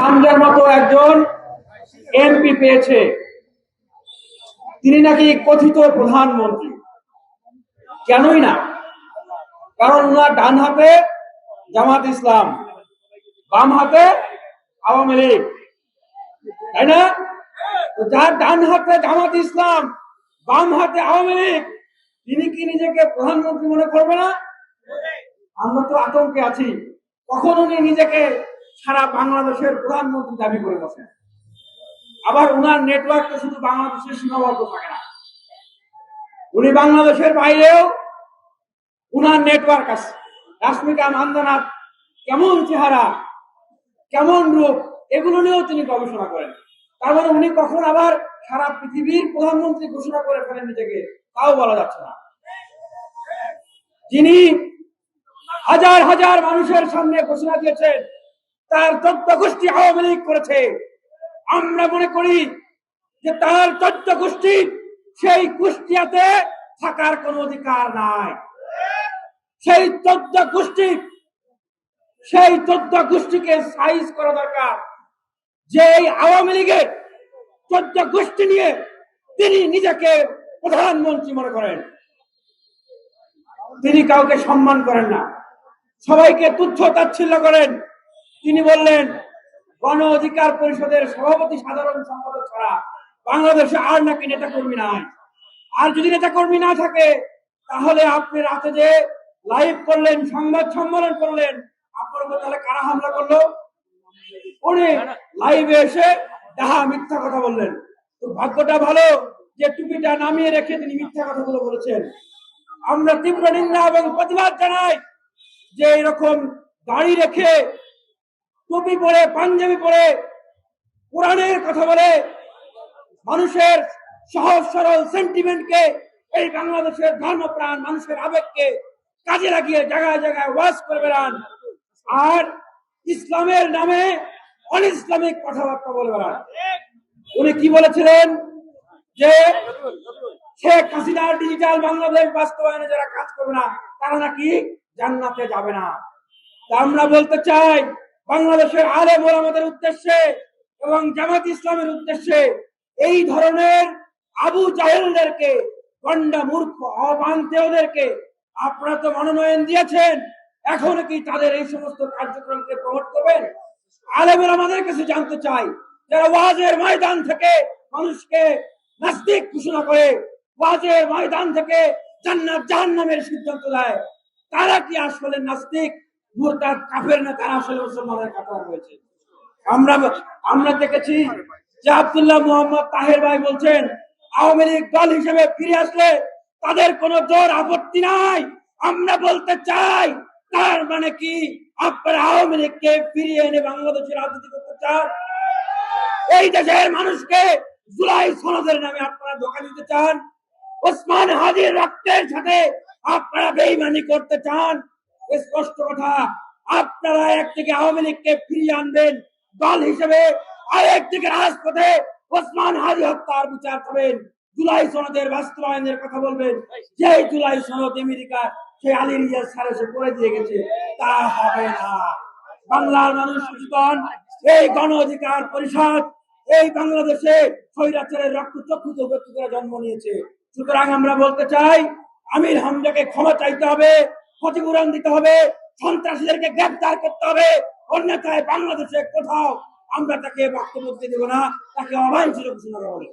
হামজার মতো একজন এমপি পেয়েছে, তিনি নাকি কথিত প্রধানমন্ত্রী। কেনই না? কারণ ওনার ডান হাতে জামাত ইসলাম, বাম হাতে আওয়ামী লীগ, তাই না? যার ডান হাতে জামাত ইসলাম, বাম হাতে আওয়ামী লীগ, তিনি কি নিজেকে প্রধানমন্ত্রী মনে করবে না? আমরা তো আতঙ্কে আছি, কখন উনি নিজেকে সারা বাংলাদেশের প্রধানমন্ত্রী দাবি করে বসেন। আবার উনার নেটওয়ার্ক তো শুধু বাংলাদেশের সীমাবদ্ধ থাকে না, উনি বাংলাদেশের বাইরেও উনার নেটওয়ার্ক আছে। রাশ্মিকা মান্দানার কেমন চেহারা, কেমন রূপ, এগুলো নিয়েও তিনি গবেষণা করেন। তার মানে উনি কখন আবার সারা পৃথিবীর প্রধানমন্ত্রী ঘোষণা করে ফেলেন নিজেকে, তাও বলা যাচ্ছে না। যিনি হাজার হাজার মানুষের সামনে ঘোষণা দিয়েছেন তার 14 গোষ্ঠী আওয়ামী লীগ করেছে, আমরা মনে করি যে তার 14 গোষ্ঠী সেই কুষ্টিয়াতে থাকার কোন অধিকার নাই। সেই 14 গোষ্ঠীকে সাইজ করা দরকার। যে আওয়ামী লীগের 14 গোষ্ঠী নিয়ে তিনি নিজেকে প্রধানমন্ত্রী মনে করেন, তিনি কাউকে সম্মান করেন না, সবাইকে তুচ্ছ তাচ্ছিল্য করেন। তিনি বললেন গণ অধিকার পরিষদের সভাপতি সাধারণ সম্পাদক ছাড়া বাংলাদেশে আর নাকি নেতা কর্মী নাই। আর যদি নেতা কর্মী না থাকে তাহলে আপনি রাতে যে লাইভ করলেন, সংবাদ সম্মেলন করলেন, আপনার উপর তাহলে কারা হামলা করলো? উনি লাইভে এসে ডাহা মিথ্যা কথা বললেন। তো ভাগ্যটা ভালো যে টুপিটা নামিয়ে রেখে তিনি মিথ্যা কথাগুলো বলেছেন। আমরা তীব্র নিন্দা এবং প্রতিবাদ জানাই যে এরকম দাড়ি রেখে, টুপি পরে, পাঞ্জাবি পরে, কোরআনের কথা বলে, মানুষের সহজ সরল সেন্টিমেন্টকে, এই বাংলাদেশের ধর্মপ্রাণ মানুষের আবেগকে কাজে লাগিয়ে জায়গায় জায়গায় ওয়াজ করে বেড়ান, আর ইসলামের নামে অন ইসলামিক কথাবার্তা বলে বেড়ান। উনি কি বলেছিলেন? যে শেখ হাসিনার ডিজিটাল বাংলাদেশ বাস্তবায়নে যারা কাজ করবে না তারা নাকি জান্নাতে যাবে না। তা আমরা বলতে চাই বাংলাদেশের আলেম ওলামাদের উদ্দেশ্যে এবং জামাত ইসলামের উদ্দেশ্যে, এই ধরনের আবু জাহেলদেরকে, গন্ডা মূর্খ অবান্তেওদেরকে আপনারা তো মনোনয়ন দিয়েছেন, এখন কি তাদের এই সমস্ত কার্যক্রমকে প্রমোট করবেন? আলেম ওলামাদের কাছে জানতে চাই, যারা ওয়াজের ময়দান থেকে মানুষকে নাস্তিক ঘোষণা করে, ওয়াজের ময়দান থেকে জান্নাত জাহান্নামের সিদ্ধান্ত দেয়, তারা কি আসলে নাস্তিক, মুরতাদ, কাফের না তারা আসলে মুসলমানের কাতারে রয়েছে? আমরা দেখেছি যে আব্দুল্লাহ মোহাম্মদ তাহের ভাই বলছেন আওয়ামী লীগ দল হিসেবে ফিরে আসলে তাদের কোনো জোর আপত্তি নাই। আমরা বলতে চাই তার মানে কি আপনারা আওয়ামী লীগকে ফিরিয়ে এনে বাংলাদেশের রাজনীতি করতে চান? এই দেশের মানুষকে জুলাই সনদের নামে আপনারা ধোঁকা দিতে চান? ওসমান হাদির রক্তের সাথে আপনারা বেঈমানি করতে চান? স্পষ্ট কথা, আপনারা একদিকে আওয়ামী লীগকে ফিরিয়ে আনবেন দল হিসেবে, আর একদিকে রাজপথে ওসমান হাদি হত্যার বিচার করবেন, জুলাই সনদের বাস্তবায়নের কথা বলবেন। যে জুলাই সনদ আমেরিকা সেই আলী রিয়াজ স্যার এসে করে দিয়ে গেছে, তা হবে না। বাংলার মানুষ সচেতন। এই গণ অধিকার পরিষদ এই বাংলাদেশে স্বৈরাচারের রক্তচক্ষু ব্যক্তিরা জন্ম নিয়েছে। সুতরাং আমরা বলতে চাই আমির হামজাকে ক্ষমা চাইতে হবে, ক্ষতিপূরণ দিতে হবে, সন্ত্রাসীদেরকে গ্রেফতার করতে হবে, অন্যথায় বাংলাদেশে কোথাও আমরা তাকে বক্তব্য দেব না, তাকে অবাঞ্ছিত ঘোষণা করা হবে।